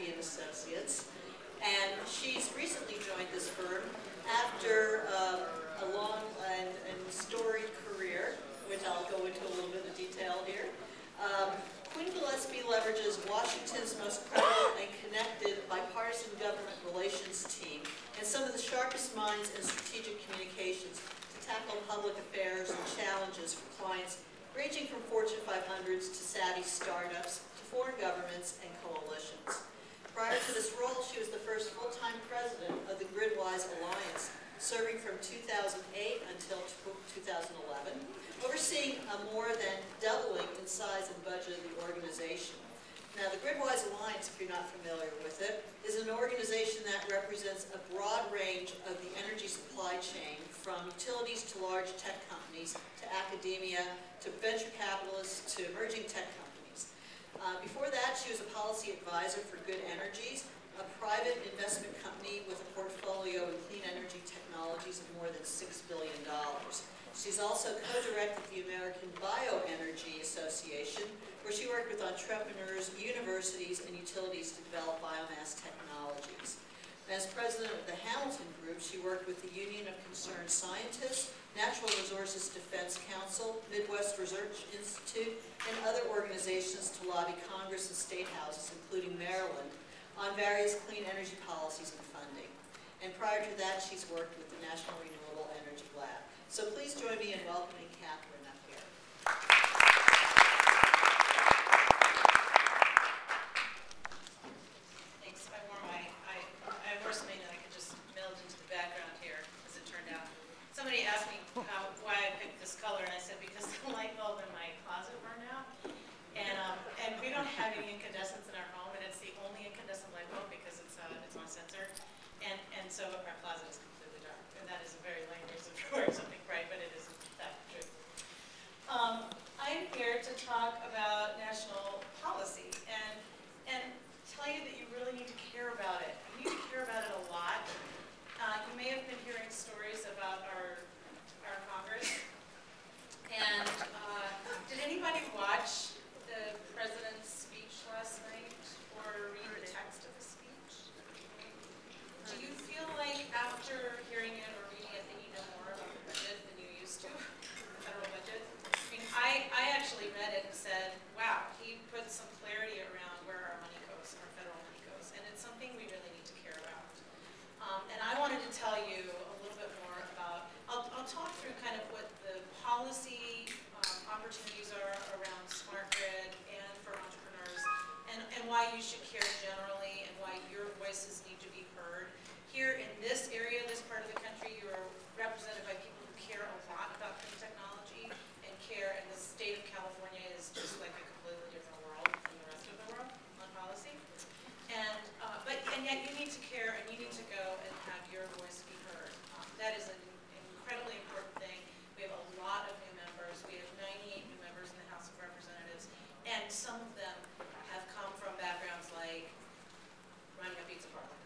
Gillespie and Associates, and she's recently joined this firm after a long and storied career, which I'll go into a little bit of detail here. Quinn Gillespie leverages Washington's most credible and connected bipartisan government relations team and some of the sharpest minds in strategic communications to tackle public affairs and challenges for clients ranging from Fortune 500s to savvy startups to foreign governments and coalitions. Prior to this role, she was the first full-time president of the GridWise Alliance, serving from 2008 until 2011, overseeing a more than doubling in size and budget of the organization. Now, the GridWise Alliance, if you're not familiar with it, is an organization that represents a broad range of the energy supply chain, from utilities to large tech companies, to academia, to venture capitalists, to emerging tech companies. Before that, she was a policy advisor for Good Energies, a private investment company with a portfolio in clean energy technologies of more than $6 billion. She's also co-directed the American Bioenergy Association, where she worked with entrepreneurs, universities, and utilities to develop biomass technologies. As president of the Hamilton Group, she worked with the Union of Concerned Scientists, Natural Resources Defense Council, Midwest Research Institute, and other organizations to lobby Congress and state houses, including Maryland, on various clean energy policies and funding. And prior to that, she's worked with the National Renewable Energy Lab. So please join me in welcoming Katherine up here. Thanks. I wore something that I could just meld into the background here, as it turned out. Somebody asked me why I picked this color, and I said because the light bulb in my closet burned out. And we don't have any incandescents in our home, and it's the only incandescent light bulb because it's on sensor. And so our closet is completely dark. And that is a very lame reason for wearing something bright, but it isn't that true. I'm here to talk about national policy and tell you that you really need to care about it. You need to care about it a lot. You may have been hearing stories about our Congress. And did anybody watch the president's speech last night or read the text of the speech? Do you feel like after hearing it or reading it that you know more about the budget than you used to, the federal budget? I mean, I actually read it and said, wow, he put some clarity around where our money goes, our federal money goes, and it's something we really need to care about. And I wanted to tell you a little bit more about, I'll talk through kind of what the policy opportunities are around SmartGrid and for entrepreneurs, and why you should care generally, and why your voices need to be heard. Here in this area, this part of the country, you are represented by people who care a lot about clean technology and care, and the state of California is just like a completely different world from the rest of the world on policy. And yet you need to care, and you need to go and have your voice be heard. That is an incredibly important thing. We have a lot of new members. We have 98 new members in the House of Representatives, and some of them have come from backgrounds like running a pizza parlor.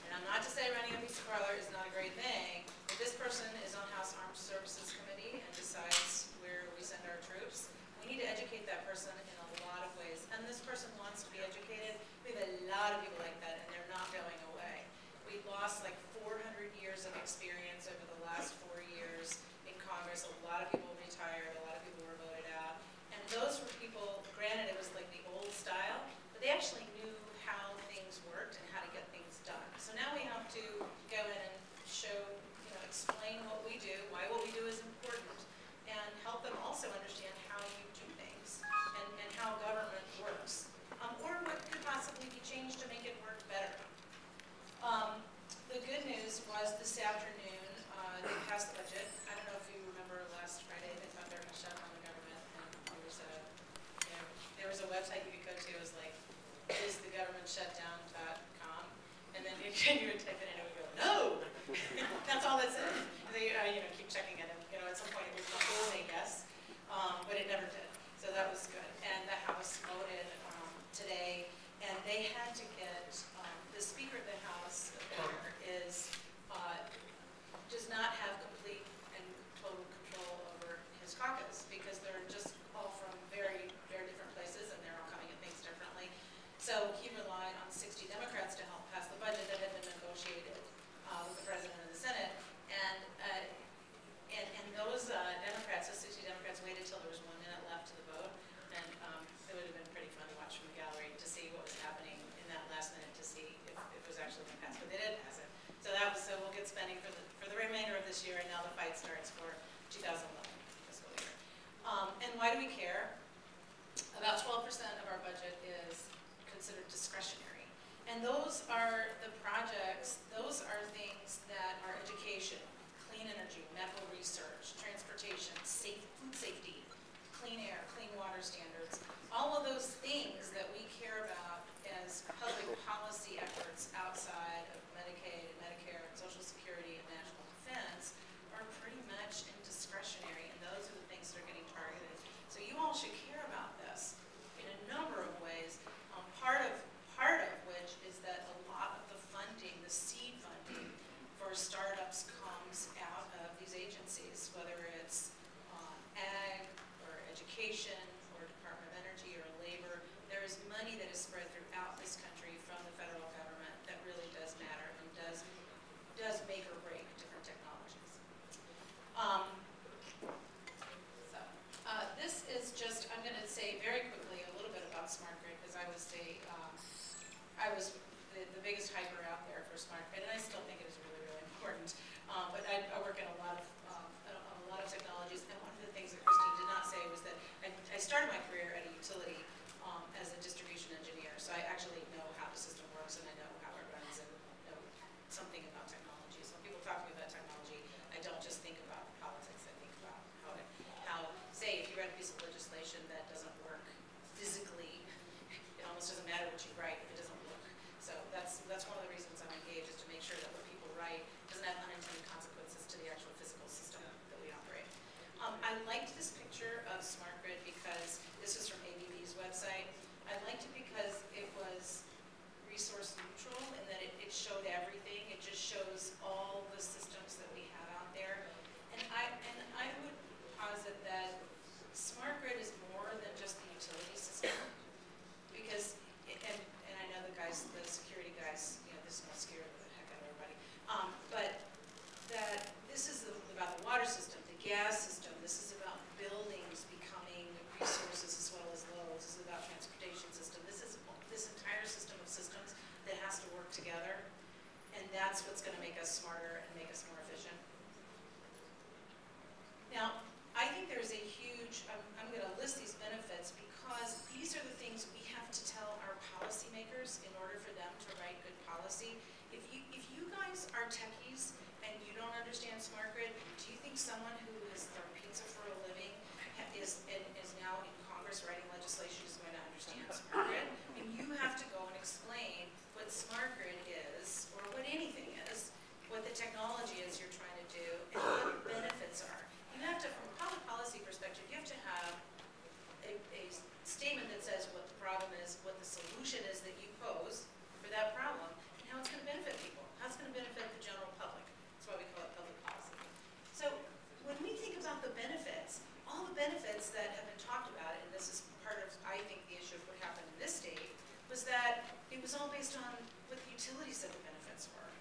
And I'm not to say running a pizza parlor is not a great thing, but this person is on House Armed Services Committee and decides where we send our troops. We need to educate that person in a lot of ways, and this person wants to be educated. We have a lot of people like that, and they're not going away. We lost like 400 years of experience over the last 4 years in Congress. A lot of people retired, a lot of people were voted out, and those were people, granted it was like the old style, but they actually knew how things worked and how to get things done. So now we have to go in and show, explain what we do, why what we do is important, and help them also understand how you do things and how government works, or what could possibly be changed to make it work better. The good news was this afternoon, they passed the budget. I don't know if you remember last Friday, they thought they were going to shut down the government, and there was a website you could go to. It was like, isthegovernmentshutdown.com, and then you would type it in and it would go, no! That's all it said. And then you keep checking it, and at some point it was going to say yes, but it never did. So that was good. And the House voted today, and they had to get, the Speaker of the House does not have complete and total control over his caucus, because they're just all from very, very different places, and they're all coming at things differently. So he relies rely on 60 Democrats to help pass the budget that had been negotiated with the President and the Senate. And those Democrats, those 60 Democrats, waited till there was 1 minute left to the vote. And it would have been pretty fun to watch from the gallery to see what was happening in that last minute to see if it was actually going to pass. But they did pass it. So we'll get spending for the remainder of this year, and now the fight starts for 2011 fiscal year. And why do we care? About 12% of our budget is considered discretionary. And those are the projects, those are things that are education, clean energy, medical research, transportation, food safety, clean air, clean water standards, all of those things that we care about as public policy efforts outside of Medicaid, and Medicare, and Social Security, and national defense are pretty much indiscretionary, and those are the things that are getting targeted. So you all should care about this in a number of ways, part of which is that a lot of the funding, the seed funding for startups comes out of these agencies, whether it's ag or education or Department of Energy or labor. There is money that is spread throughout this country from the federal government that really does matter and does make or break different technologies. This is just, I'm going to say very quickly a little bit about SmartGrid, because I was the biggest hyper out there for SmartGrid, and I still think it is really, really important. But I work in a lot of technologies, and one of the things that Christine did not say was that I started my career at a utility as a distribution engineer, so I actually know how the system works, and I know how it runs, and know something about technology. So when people talk to me about technology, I don't just think about politics. I think about how say, if you write a piece of legislation that doesn't work physically, it almost doesn't matter what you write if it doesn't work. So that's one of the reasons I'm engaged, is to make sure that what people write doesn't have unintended consequences to the actual physical system that we operate. I liked this picture of SmartGrid because this is from ABB's website. I liked it because it was resource neutral and that it showed everything. It just shows all the systems that we have out there. And I would posit that SmartGrid is more than just the utility system, because, and I know the security guys, this is going to scare the heck out of everybody, but that this is about the water system, the gas system. This is about buildings becoming resources as well as loads. This is about transportation system. This is this entire system of systems that has to work together, and that's what's going to make us smarter and make us more efficient. Now, I think there's a huge, I'm going to list these benefits because these are the things we have to tell our policymakers in order for them to write good policy. If you guys are techies and you don't understand SmartGrid, do you think someone who is throwing pizza for a living is now in Congress writing legislation is going to understand SmartGrid? And you have to go and explain what SmartGrid is, or what anything is, what the technology is you're trying to do, and what the benefits are. You have to, from a public policy perspective, you have to have a statement that says what the problem is, what the solution is that you pose for that problem, and how it's going to benefit people, how it's going to benefit the general public. That's why we call it public policy. So when we think about the benefits, all the benefits that have been talked about, and this is part of, I think, the issue of what happened in this state, was that it was all based on what the utility said the benefits were.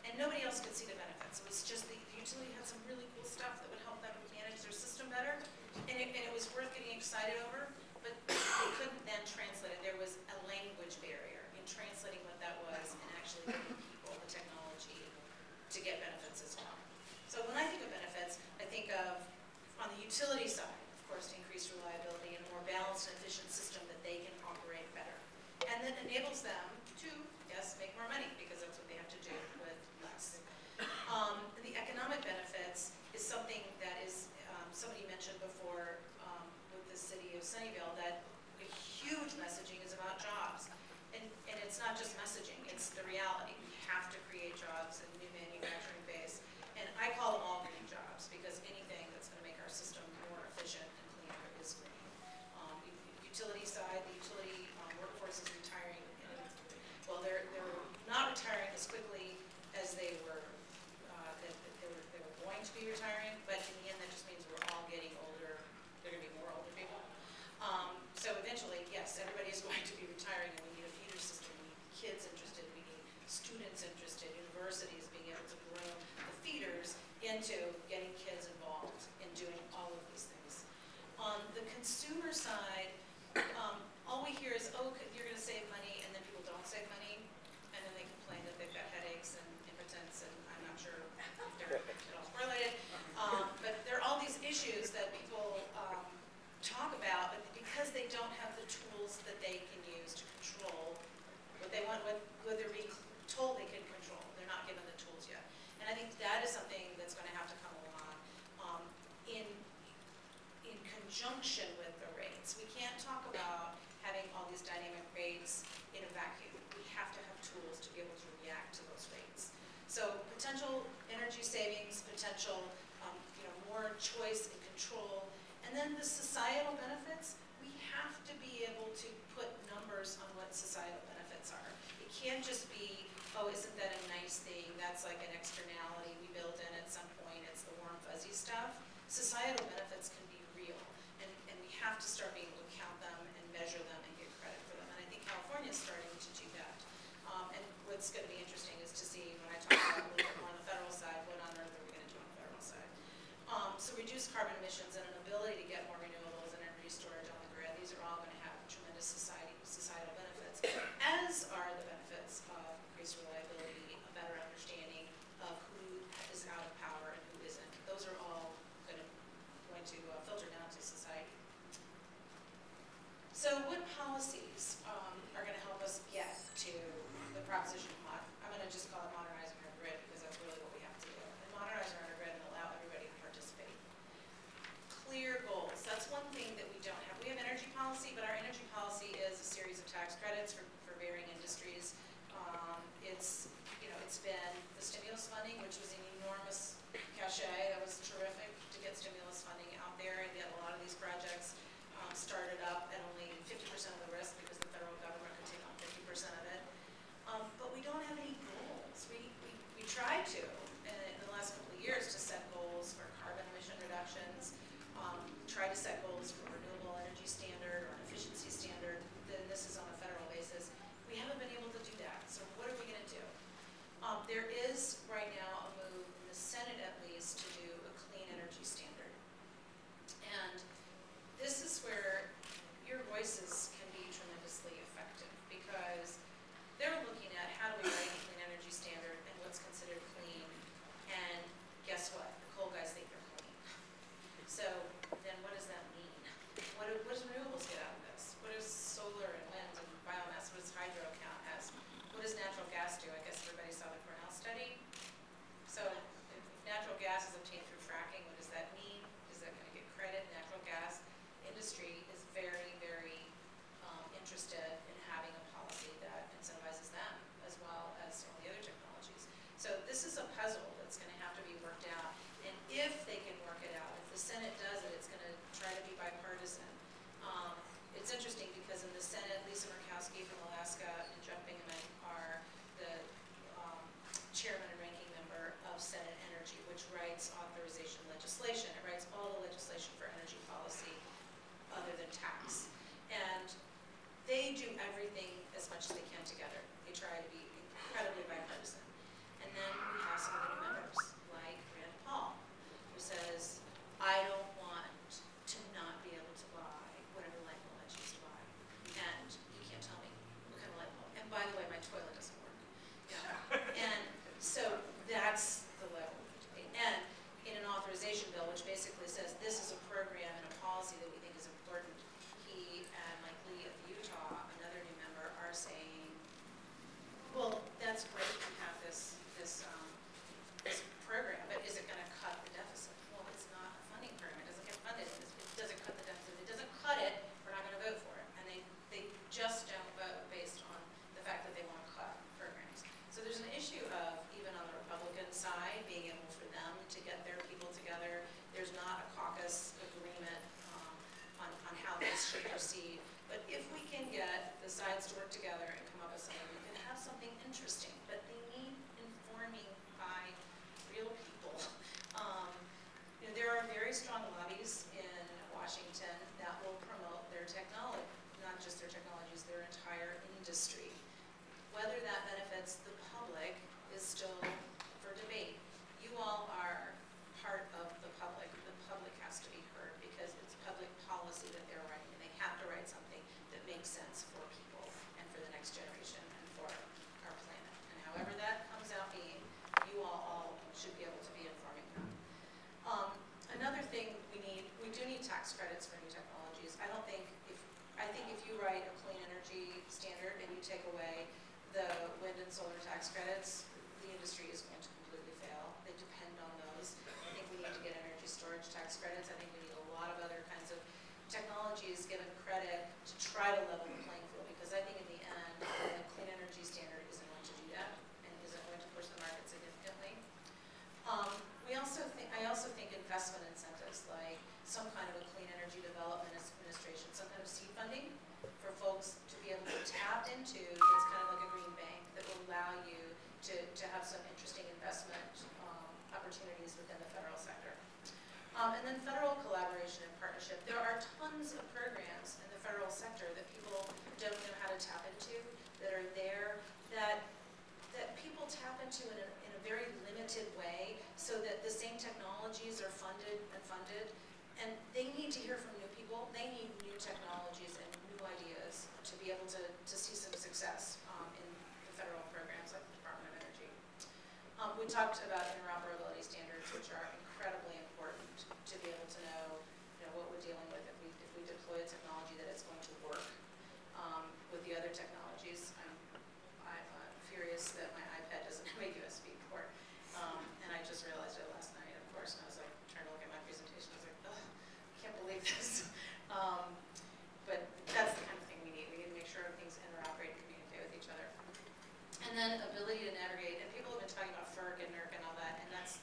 And nobody else could see the benefits. It was just the utility had some really cool stuff that would help them manage their system better, and it was worth getting excited over, but they couldn't then translate it. There was a language barrier in translating what that was and actually giving people the technology to get benefits as well. So when I think of benefits, I think of, on the utility side, of course, increased reliability and a more balanced and efficient system that they can operate better. And that enables them to, yes, make more money, because that's what they have to do with less. The economic benefits is something that is, somebody mentioned before with the city of Sunnyvale, that a huge messaging is about jobs. And it's not just messaging, it's the reality. We have to create jobs and new manufacturing base. And I call them all green jobs, because anything that's going to make our system more efficient and cleaner is green. Utility side, the utility workforce is retiring. Well, they're not retiring as quickly as they were going to be retiring, but in the end that just means we're all getting older. There are going to be more older people. So eventually, yes, everybody is kids interested, we need students interested, universities being able to groom the feeders into getting kids involved in doing all of these things. On the consumer side, all we hear is, oh, you're going to save money, and then people don't save money, and then they complain that they've got headaches and impotence, and I'm not sure if they're at all correlated. But there are all these issues that people talk about, but because they don't have the tools that they can use to control what they want, what they're being told they can control. They're not given the tools yet. And I think that is something that's going to have to come along in conjunction with the rates. We can't talk about having all these dynamic rates in a vacuum. We have to have tools to be able to react to those rates. So potential energy savings, potential more choice and control, and then the societal benefits, we have to be able to put numbers on what societal benefits are. It can't just be, oh, isn't that a nice thing? That's like an externality we build in at some point. It's the warm, fuzzy stuff. Societal benefits can be real, and we have to start being able to count them and measure them and get credit for them. And I think California is starting to do that. And what's going to be interesting is to see, when I talk about a little bit more on the federal side, what on earth are we going to do on the federal side? So reduced carbon emissions and an ability to get more renewables and energy storage on the grid, these are all going to have tremendous societal benefits, as are the benefits of increased reliability, a better understanding of who is out of power and who isn't. Those are all going to filter down to society. So what policies are going to help us get to the proposition of I'm going to just call it modernizing our grid, because that's really what we have to do. And modernize our grid and allow everybody to participate. Clear goals. That's one thing that we don't have. We have energy policy, but our energy policy is a series of tax credits for varying industries. It's been the stimulus funding, which was an enormous cachet. That was terrific to get stimulus funding out there and get a lot of these projects started up at only 50% of the risk, because the federal government could take on 50% of it. But we don't have any goals. We tried to, in the last couple of years, to set goals for carbon emission reductions, try to set goals for renewable energy standard or an efficiency standard. Then this is on a federal basis. We haven't been able to do that. So what are we going to do? There is right now a move in the Senate, at least, to do a clean energy standard. And this is where your voices can be tremendously effective, because they're looking at how do we write a clean energy standard and what's considered clean. And guess what? The coal guys think they're clean. So then what does that mean? What does renewables get out of this? What does solar and wind and biomass, what does hydro count as? What does natural gas do? I guess everybody saw the Cornell study. So if natural gas is obtained through fracking, what does that mean? Is that going to get credit? Natural gas industry is very, very interested in having a policy that incentivizes them, as well as all the other technologies. So this is a puzzle that's going to have to be worked out. And if they can work it out, if the Senate does it, it's going to try to be bipartisan. It's interesting because in the Senate, Lisa Murkowski from Alaska and Jeff Bingaman are the chairman and ranking member of Senate Energy, which writes authorization legislation. It writes all the legislation for energy policy other than tax. And they do everything as much as they can together. They try to be incredibly bipartisan. And then we have some of the new members, like Rand Paul, who says, I don't want to not be able to buy whatever light bulb I choose to buy. And you can't tell me what kind of light bulb. And by the way, my toilet doesn't work. Yeah. And so that's the level of debate. And in an authorization bill, which basically says this is a program and a policy that we think is important, he and Mike Lee of Utah, another new member, are saying, well, that's great to have this program, but is it going to cut the deficit? Well, it's not a funding program. It doesn't get funded. It doesn't cut the deficit. It doesn't cut it. We're not going to vote for it. And they just don't vote based on the fact that they want to cut programs. So there's an issue of, even on the Republican side, being able for them to get their people together. There's not a caucus agreement on how this should proceed. But if we can get the sides to work together and come up with something, we can have something interesting. But they need informing by real people. There are very strong lobbies in Washington that will promote their technology, not just their technologies, their entire industry. Whether it's the public is still for debate. You all are part of the public. The public has to be heard because it's public policy that they're writing, and they have to write something that makes sense for people and for the next generation and for our planet. And however that comes out being, you all should be able to be informing them. Another thing we do need tax credits for new technologies. I think if you write a clean energy standard and you take away the wind and solar tax credits, the industry is going to completely fail. They depend on those. I think we need to get energy storage tax credits. I think we need a lot of other kinds of technologies given credit to try to level the playing field, because I think in the end, the clean energy standard isn't going to do that and isn't going to push the market significantly. I also think investment incentives, like some kind of a clean energy development administration, some kind of seed funding for folks to be able to tap into, that's kind of like a green bank that will allow you to have some interesting investment opportunities within the federal sector. And then federal collaboration and partnership. There are tons of programs in the federal sector that people don't know how to tap into, that are there, that people tap into in a very limited way, so that the same technologies are funded, and they need to hear from new people. They need new technologies and new ideas to be able to see some success in the federal programs like the Department of Energy. We talked about interoperability standards, which are incredibly important to be able to know, what we're dealing with if we deploy a technology, that it's going to work with the other technologies. I'm furious that my iPad doesn't have a USB port, and I just realized it last night, of course, and I was like trying to look at my presentation. I was like, ugh, I can't believe this. But that's the kind of thing we need. We need to make sure things interoperate and communicate with each other. And then ability to navigate, and people have been talking about FERC and NERC and all that, and that's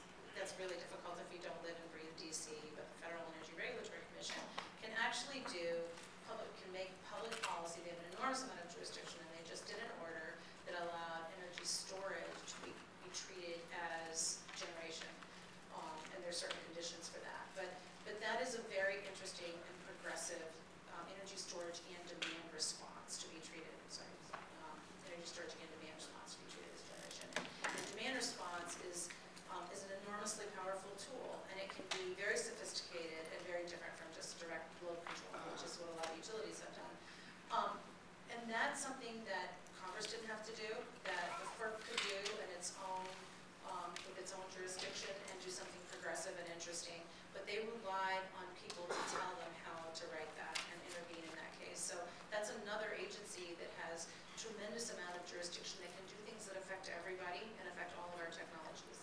really difficult if you don't live and breathe DC, but the Federal Energy Regulatory Commission can actually can make public policy. They have an enormous amount of jurisdiction, and they just did an order that allowed energy storage to be treated as generation, and there's certain conditions for that. But that is a very interesting and progressive energy storage and demand response to be treated. Energy storage and demand response to be treated as generation. And demand response is an enormously powerful tool, and it can be very sophisticated and very different from just direct load control, which is what a lot of utilities have done. And that's something that Congress didn't have to do, that the FERC could do in its own, with its own jurisdiction, and do something progressive and interesting. But they relied on people to tell them how to write that and intervene in that case. So that's another agency that has a tremendous amount of jurisdiction that can do things that affect everybody and affect all of our technologies.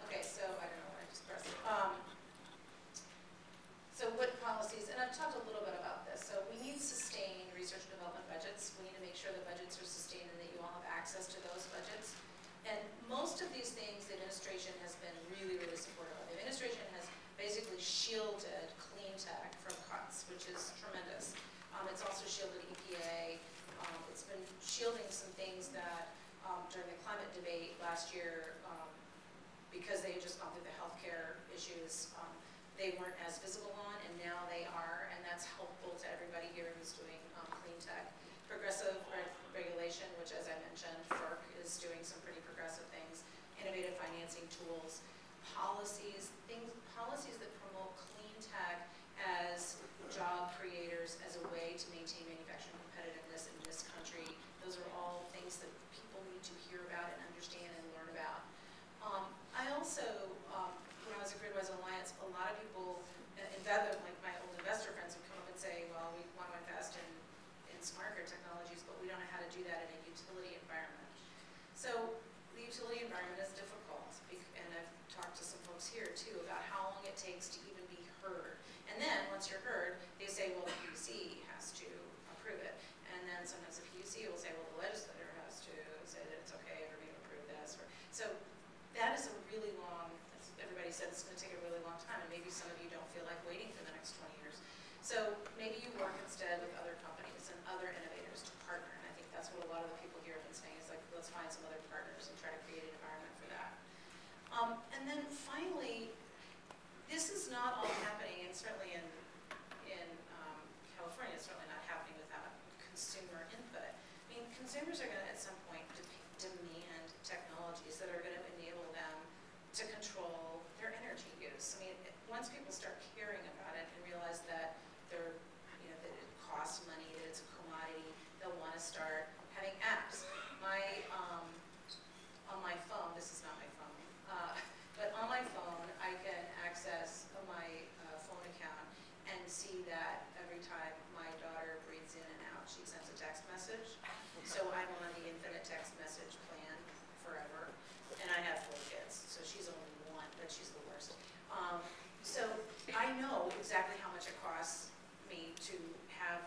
Okay, so I don't know what I just pressed. So what policies, and I've talked a little bit about this. So we need sustained research and development budgets. We need to make sure the budgets are sustained and that you all have access to those budgets. And most of these things the administration has been really, really supportive of. The administration has basically shielded clean tech from cuts, which is tremendous. It's also shielded EPA. It's been shielding some things that during the climate debate last year, because they had just gone through the healthcare issues, they weren't as visible on, and now they are, and that's helpful to everybody here who's doing clean tech. Progressive regulation, which, as I mentioned, FERC is doing some pretty progressive things. Innovative financing tools, policies that promote clean tech as job creators, as a way to maintain manufacturing competitiveness in this country. Those are all things that people need to hear about and understand and learn about. I also, when I was at Gridwise Alliance, a lot of people, like my old investor friends, would come up and say, well, we want to invest in SmartGrid technologies, but we don't know how to do that in a utility environment. So the utility environment is difficult, and I've talked to some folks here too about how long it takes to even be heard. And then once you're heard, they say, well, the PUC has to approve it. And then sometimes the PUC will say, well, the legislator has to say that it's okay for me to approve this. So that is a really long, as everybody said, it's going to take a really long time, and maybe some of you don't feel like waiting for the next 20 years. So maybe you work instead with other companies and other innovators to partner, and I think that's what a lot of the people here have been saying, is like, let's find some other partners and try to create an environment for that. And then finally, this is not all happening, and certainly in California, it's certainly not happening without consumer input. I mean, consumers are going to at some point demand technologies that are going to enable them to control their energy use. I mean, once people start caring about it and realize that they're, that it costs money, that it's a commodity, they'll want to start having apps. On my phone, this is not my phone, but on my phone, I can access my phone account and see that every time my daughter breathes in and out, she sends a text message. So I'm on the infinite text message plan forever, and I have 4 kids, so she's only 1, but she's the worst. So I know exactly how much it costs me to have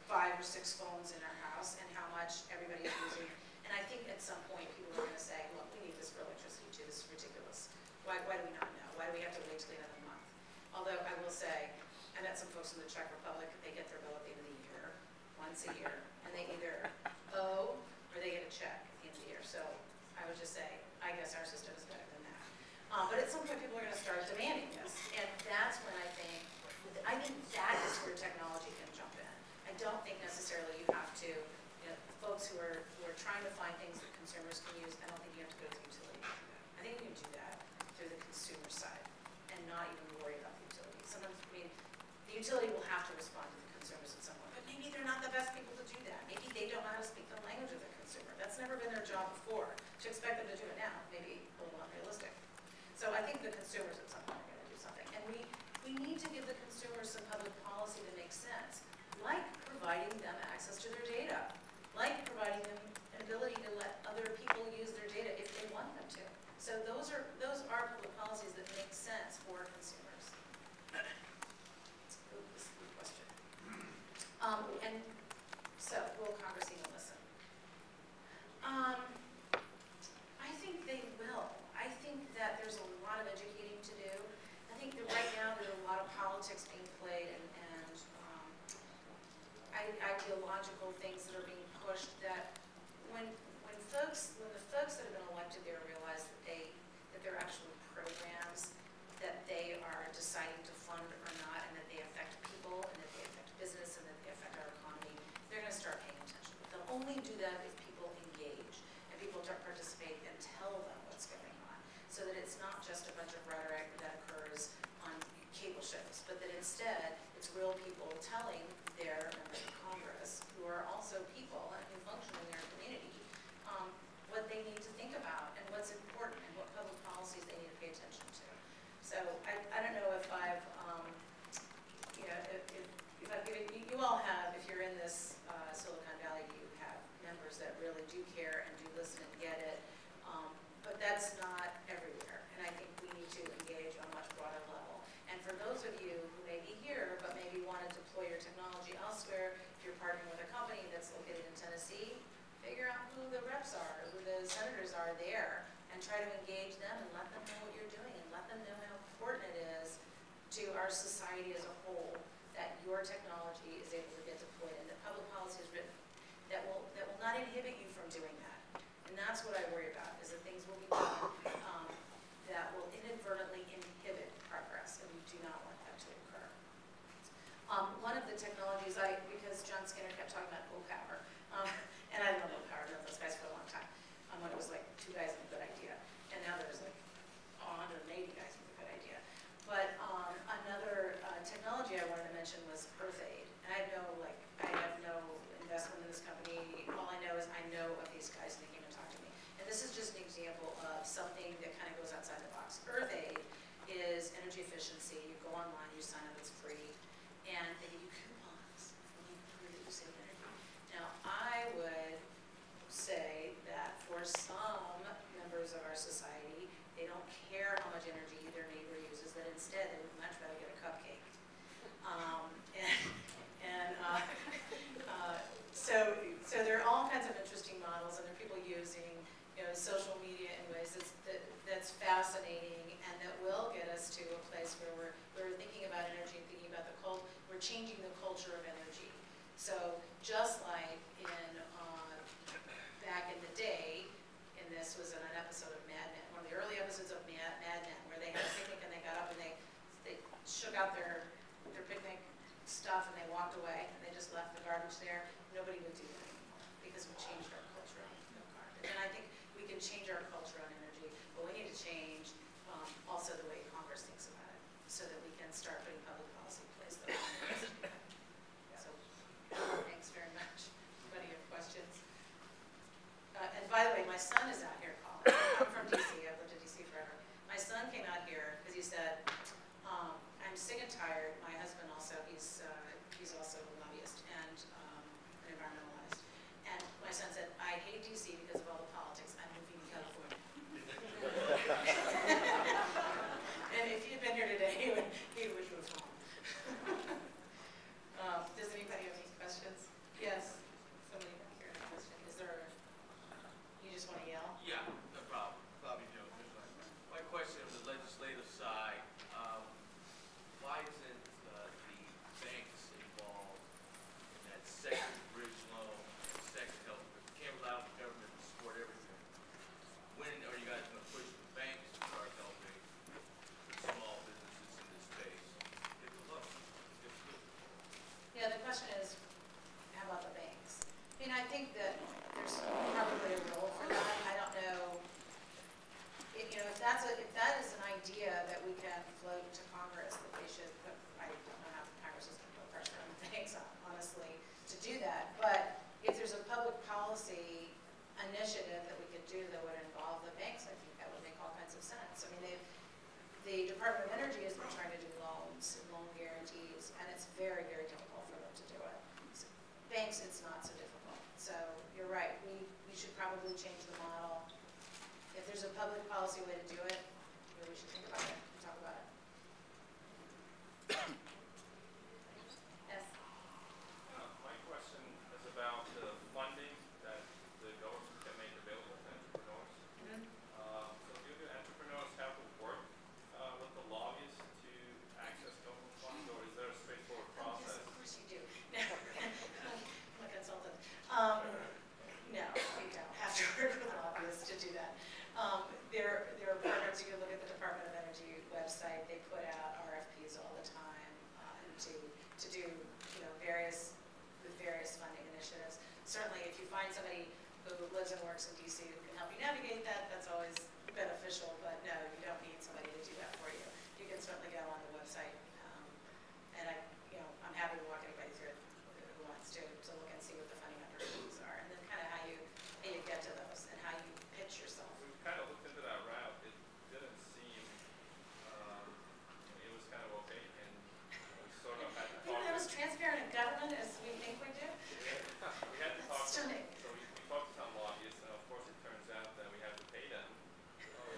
5 or 6 phones in our house and how much everybody is using. And I think at some point people are going to say, look, we need this for electricity too, this is ridiculous. Why do we not know? Why do we have to wait till the end of the month? Although I will say, I met some folks in the Czech Republic, they get their bill at the end of the year, once a year, and they either owe or they get a check at the end of the year. So I would just say, I guess our system is better than that. But at some point people are going to start demanding this, and that's when I think that is where technology can jump in. I don't think necessarily you have to, folks who are trying to find things that consumers can use, I don't think you have to go to the utility to do that. I think you can do that through the consumer side and not even worry about the utility. Sometimes, the utility will have to respond to the consumers at some point, but maybe they're not the best people to do that. Maybe they don't know how to speak the language of the consumer. That's never been their job before. To expect them to do it now, maybe a little unrealistic. So I think the consumers at some point are going to do something. And we need to give the consumers some public policy that makes sense, like providing them access to their data, like providing them an ability to let other people use their data if they want them to. So those are public policies that make sense for consumers. Ooh, this is a good question. And so, will Congress even listen? I think they will. I think that there's a lot of educating to do. I think that right now there's a lot of politics being played and ideological things that are being pushed that when the folks that have been elected there realize that they're actually programs that they are deciding to fund or not, and that they affect people and that they affect business and that they affect our economy, they're going to start paying attention. But they'll only do that if people engage and people don't participate and tell them what's going on, so that it's not just a bunch of rhetoric that occurs on cable shows, but that instead it's real people telling their members of Congress, who are also people and who function in their community, what they need to think about and what's important and what public policies they need to pay attention to. So I don't know if I've, if I've given, you all have, if you're in this Silicon Valley, you have members that really do care and do listen and get it, but that's not everywhere. And I think we need to engage on a much broader level. And for those of you who may be here, but maybe want to deploy your technology elsewhere, if you're partnering with a company that's located in Tennessee, figure out who the reps are, who the senators are there, and try to engage them and let them know what you're doing and let them know how important it is to our society as a whole that your technology is able to get deployed and that public policy is written that will not inhibit you from doing that. And that's what I worry about, is that things will be done that will inadvertently inhibit progress, and we do not want that to occur. One of the technologies, because John Skinner kept talking about O-Power, and I love O-Power, I've known those guys for a long time, when it was like 2 guys with a good idea, and now there's like 180 guys with a good idea. But another technology I wanted to mention was Earth Aid, and I have no investment in this company. All I know is I know of these guys and they came and talked to me. And this is just an example of something that kind of goes outside the box. Earth Aid is energy efficiency. You go online, you sign up, it's free, and they give you coupons when you prove that you save energy. Now, I would say that for some members of our society, they don't care how much energy their neighbor uses, that instead they would much rather get a cupcake. So there are all kinds of interesting models, and there are people using social media in ways that's fascinating and that will get us to a place where we're thinking about energy and thinking about we're changing the culture of energy. So just like back in the day, and this was in an episode of Mad Men, one of the early episodes of Mad Men, where they had a picnic and they got up and they shook out their picnic stuff and they walked away and they just left the garbage there. Nobody would do that anymore because we're changed our culture of carbon. And I think we can change our culture on energy, but we need to change also the way Congress thinks about it, so that we can start putting public policy in place that allows us to do that. So, thanks very much. Anybody have questions? And by the way, my son is out here calling. I'm from DC. I've lived in DC forever. My son came out here because he said, I'm sick and tired. My husband also, he's also a lobbyist and an environmentalist. And my son said, I hate DC because of all the politics. I'm moving to California. And if he had been here today, he would move home. Does anybody have any questions? Yes. Somebody back here has a question. Is there a, you just want to yell? Yeah, no problem. Bobby Jones. My question on the legislative side, why isn't the banks involved in that second bridge loan, second help? You can't allow the government to support everything. When are you guys going to push the banks to start helping the small businesses in this space? Get the loan. Yeah, the question is, how about the banks? I mean, I think that there's probably a role for that. I don't know. If that is an idea that we can float to Congress, that they should put, I don't know how Congress is going to put pressure on the banks, honestly, to do that. But if there's a public policy initiative that we could do that would involve the banks, I think that would make all kinds of sense. I mean, the Department of Energy has been trying to do loans, loan guarantees, and it's very, very difficult for them to do it. So banks, it's not so difficult. So you're right, we should probably change the model. If there's a public policy way to do it, maybe we should think about it and talk about it. Yes? My question is about the funding that the government can make available to entrepreneurs. So do the entrepreneurs have to work with the lobbyists to access government funds, or is there a straightforward process? Yes, of course you do. I'm a consultant. No, you don't have to work with lobbyists to do that. There are programs, you can look at the Department of Energy website, they put out RFPs all the time to do various funding initiatives. Certainly if you find somebody who lives and works in DC who can help you navigate that, that's always beneficial, but no, you don't need somebody to do that for you. You can certainly go on the website, and I'm happy to walk anybody through it who wants to look and see what the funding opportunities are, and then kind of how you get to those and how you pitch yourself. We kind of looked into that route. It didn't seem, it was kind of okay, and we sort of had to talk. That was transparent in government as we think we do? We had to talk. That's stunning. So we talked to some lobbyists, and of course it turns out that we have to pay them.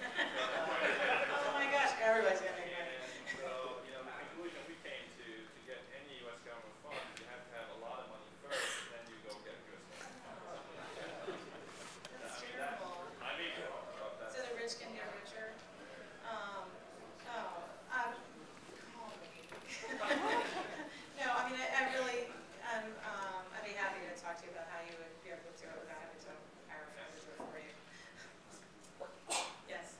Oh my gosh, everybody's going to make money. And so, the conclusion we came to get any U.S. government funds, you have to have a lot of money first, and then you go get U.S. government funds. That's terrible. I mean, that's So the rich can get richer. No, I mean, I'd be happy to talk to you about how you would be able to do it without having to hire a firm to do it for you. Yes.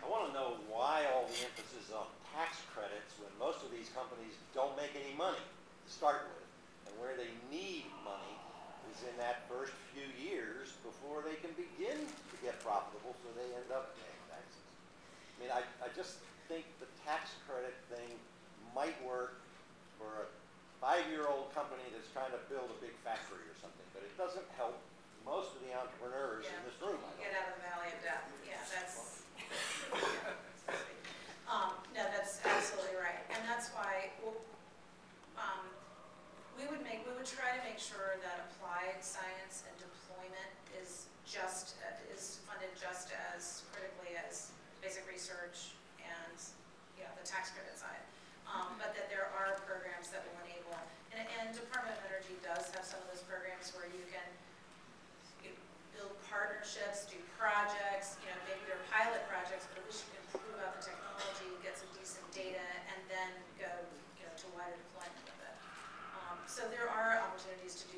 I want to know why all the emphasis on tax credits when most of these companies don't make any money to start with, and where they need money is in that first few years before they can begin to get profitable, so they end up paying taxes. I mean, I just think the tax credit thing might work for a 5-year-old company that's trying to build a big factory or something, but it doesn't help most of the entrepreneurs in this room. Get out of the valley of death. Yeah, that's. No, that's absolutely right, and that's why we would try to make sure that applied science and deployment is funded just as critically as basic research and the tax credit side. But that there are programs that will enable, and Department of Energy does have some of those programs where you can build partnerships, do projects, maybe they're pilot projects, but we should improve out the technology, get some decent data, and then go to wider deployment with it. So there are opportunities to do